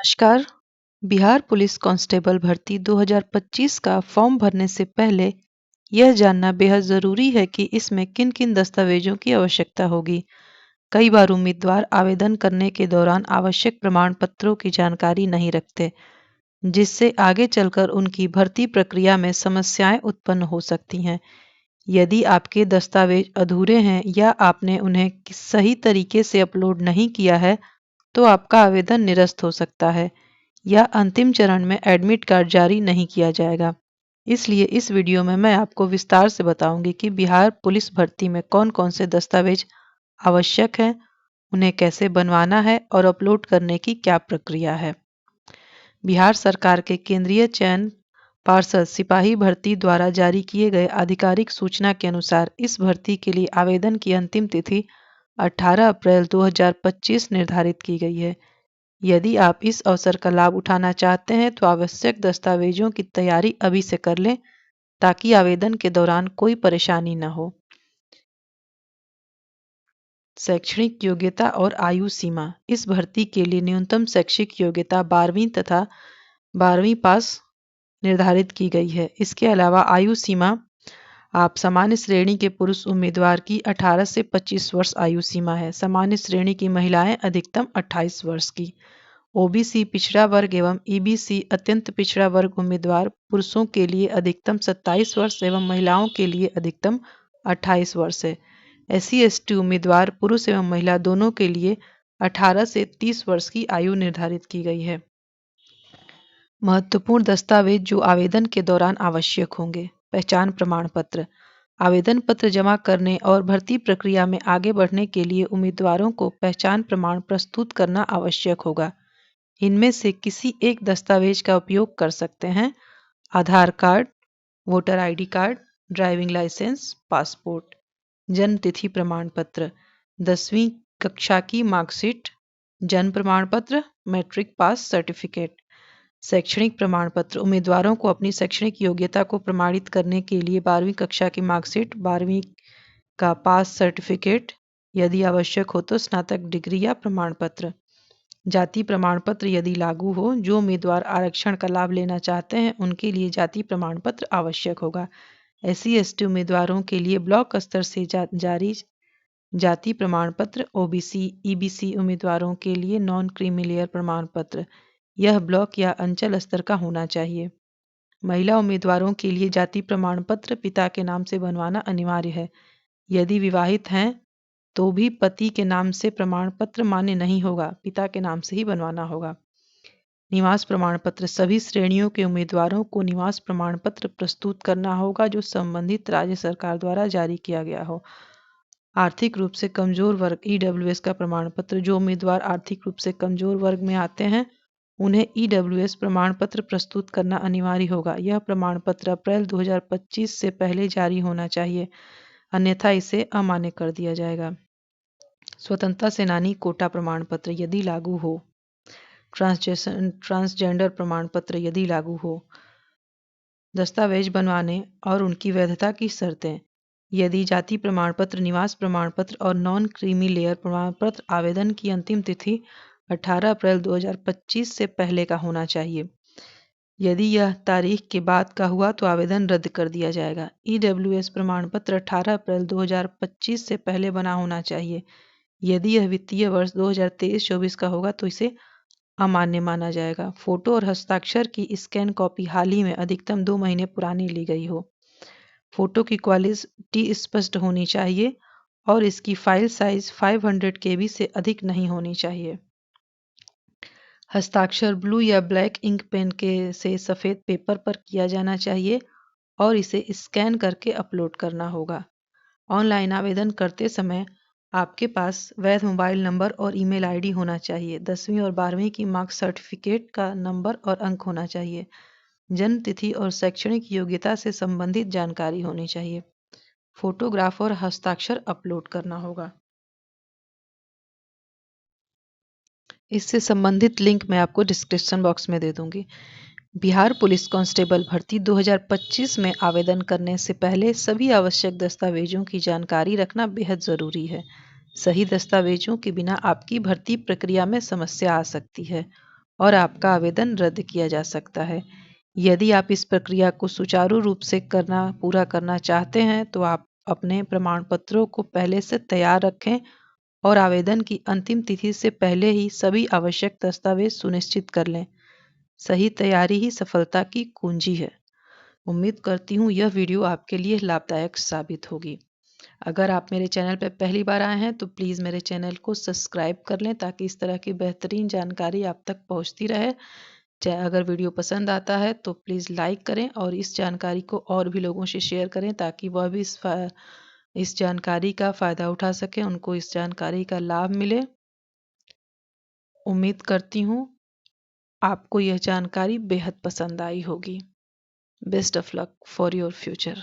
नमस्कार। Bihar police constable भर्ती 2025 का फॉर्म भरने से पहले यह जानना बेहद ज़रूरी है कि इसमें किन-किन दस्तावेजों की आवश्यकता होगी। कई बार उम्मीदवार आवेदन करने के दौरान आवश्यक प्रमाण पत्रों की जानकारी नहीं रखते, जिससे आगे चलकर उनकी भर्ती प्रक्रिया में समस्याएं उत्पन्न हो सकती हैं। यदि आपके दस्तावेज अधूरे हैं या आपने उन्हें सही तरीके से अपलोड नहीं किया है, तो आपका आवेदन निरस्त हो सकता है या अंतिम चरण में एडमिट कार्ड जारी नहीं किया जाएगा। इसलिए इस वीडियो में मैं आपको विस्तार से बताऊंगी कि बिहार पुलिस भर्ती में कौन-कौन से दस्तावेज आवश्यक हैं, उन्हें कैसे बनवाना है और अपलोड करने की क्या प्रक्रिया है। बिहार सरकार के केंद्रीय चयन पार्षद सिपाही भर्ती द्वारा जारी किए गए आधिकारिक सूचना के अनुसार इस भर्ती के लिए आवेदन की अंतिम तिथि 18 अप्रैल 2025 निर्धारित की गई है। यदि आप इस अवसर का लाभ उठाना चाहते हैं तो आवश्यक दस्तावेजों की तैयारी अभी से कर लें ताकि आवेदन के दौरान कोई परेशानी न हो। शैक्षणिक योग्यता और आयु सीमा। इस भर्ती के लिए न्यूनतम शैक्षिक योग्यता 12वीं तथा 12वीं पास निर्धारित की गई है। इसके अलावा आयु सीमा आप सामान्य श्रेणी के पुरुष उम्मीदवार की 18 से 25 वर्ष आयु सीमा है। सामान्य श्रेणी की महिलाएं अधिकतम 28 वर्ष की। ओबीसी पिछड़ा वर्ग एवं ईबीसी अत्यंत पिछड़ा वर्ग उम्मीदवार पुरुषों के लिए अधिकतम 27 वर्ष एवं महिलाओं के लिए अधिकतम 28 वर्ष है। SC/ST उम्मीदवार पुरुष एवं महिला दोनों के लिए 18 से 30 वर्ष की आयु निर्धारित की गई है। महत्वपूर्ण दस्तावेज जो आवेदन के दौरान आवश्यक होंगे। पहचान प्रमाण पत्र। आवेदन पत्र जमा करने और भर्ती प्रक्रिया में आगे बढ़ने के लिए उम्मीदवारों को पहचान प्रमाण प्रस्तुत करना आवश्यक होगा। इनमें से किसी एक दस्तावेज का उपयोग कर सकते हैं। Aadhaar card, voter ID card, driving licence, passport. जन्म तिथि प्रमाण पत्र, 10वीं कक्षा की मार्कशीट, जन्म प्रमाण पत्र, मैट्रिक पास सर्टिफिकेट। शैक्षणिक प्रमाण पत्र उम्मीदवारों को अपनी शैक्षणिक योग्यता को प्रमाणित करने के लिए 12वीं कक्षा की मार्कशीट, 12वीं का पास सर्टिफिकेट, यदि आवश्यक हो तो स्नातक डिग्री या प्रमाण पत्र। जाति प्रमाण पत्र यदि लागू हो। जो उम्मीदवार आरक्षण का लाभ लेना चाहते हैं उनके लिए जाति प्रमाण पत्र आवश्यक होगा। SC/ST उम्मीदवारों के लिए ब्लॉक स्तर से जारी जाति प्रमाण पत्र। ओबीसी ईबीसी उम्मीदवारों के लिए नॉन क्रीमी लेयर प्रमाण पत्र, यह ब्लॉक या अंचल स्तर का होना चाहिए। महिला उम्मीदवारों के लिए जाति प्रमाण पत्र पिता के नाम से बनवाना अनिवार्य है। यदि विवाहित हैं तो भी पति के नाम से प्रमाण पत्र मान्य नहीं होगा, पिता के नाम से ही बनवाना होगा। निवास प्रमाण पत्र सभी श्रेणियों के उम्मीदवारों को निवास प्रमाण पत्र प्रस्तुत करना होगा जो संबंधित राज्य सरकार द्वारा जारी किया गया हो। आर्थिक रूप से कमजोर वर्ग EWS का प्रमाण पत्र। जो उम्मीदवार आर्थिक रूप से कमजोर वर्ग में आते हैं उन्हें EWS प्रमाण पत्र प्रस्तुत करना अनिवार्य होगा। यह प्रमाण पत्र अप्रैल 2025 से पहले जारी होना चाहिए, अन्यथा इसे अमान्य कर दिया जाएगा। स्वतंत्रता सेनानी कोटा प्रमाण पत्र यदि लागू हो। ट्रांसजेंडर प्रमाण पत्र यदि लागू हो। दस्तावेज बनवाने और उनकी वैधता की शर्तें। यदि जाति प्रमाण पत्र, निवास प्रमाण पत्र और नॉन क्रीमी लेयर प्रमाण पत्र आवेदन की अंतिम तिथि 18 अप्रैल 2025 से पहले का होना चाहिए। यदि यह तारीख के बाद का हुआ तो आवेदन रद्द कर दिया जाएगा। EWS प्रमाण पत्र 18 अप्रैल 2025 से पहले बना होना चाहिए। यदि यह वित्तीय वर्ष 2023-24 का होगा तो इसे अमान्य माना जाएगा। फोटो और हस्ताक्षर की स्कैन कॉपी हाल ही में अधिकतम 2 महीने पुरानी ली गई हो। फोटो की क्वालिटी स्पष्ट होनी चाहिए और इसकी फाइल साइज 500 KB से अधिक नहीं होनी चाहिए। हस्ताक्षर ब्लू या ब्लैक इंक पेन के से सफ़ेद पेपर पर किया जाना चाहिए और इसे स्कैन करके अपलोड करना होगा। ऑनलाइन आवेदन करते समय आपके पास वैध मोबाइल नंबर और ईमेल आईडी होना चाहिए। 10वीं और 12वीं की मार्क्स सर्टिफिकेट का नंबर और अंक होना चाहिए। जन्म तिथि और शैक्षणिक योग्यता से संबंधित जानकारी होनी चाहिए। फोटोग्राफ और हस्ताक्षर अपलोड करना होगा। इससे संबंधित लिंक मैं आपको डिस्क्रिप्शन बॉक्स में दे दूंगी। बिहार पुलिस कांस्टेबल भर्ती 2025 में आवेदन करने से पहले सभी आवश्यक दस्तावेजों की जानकारी रखना बेहद ज़रूरी है। सही दस्तावेजों के बिना आपकी भर्ती प्रक्रिया में समस्या आ सकती है और आपका आवेदन रद्द किया जा सकता है। यदि आप इस प्रक्रिया को सुचारू रूप से पूरा करना चाहते हैं तो आप अपने प्रमाण पत्रों को पहले से तैयार रखें और आवेदन की अंतिम तिथि से पहले ही सभी आवश्यक दस्तावेज सुनिश्चित कर लें। सही तैयारी ही सफलता की कुंजी है। उम्मीद करती हूँ यह वीडियो आपके लिए लाभदायक साबित होगी। अगर आप मेरे चैनल पर पहली बार आए हैं तो प्लीज़ मेरे चैनल को सब्सक्राइब कर लें ताकि इस तरह की बेहतरीन जानकारी आप तक पहुंचती रहे। अगर वीडियो पसंद आता है तो प्लीज़ लाइक करें और इस जानकारी को और भी लोगों से शेयर करें ताकि वह भी इस जानकारी का फ़ायदा उठा सकें, उनको इस जानकारी का लाभ मिले। उम्मीद करती हूँ आपको यह जानकारी बेहद पसंद आई होगी। Best of luck for your future.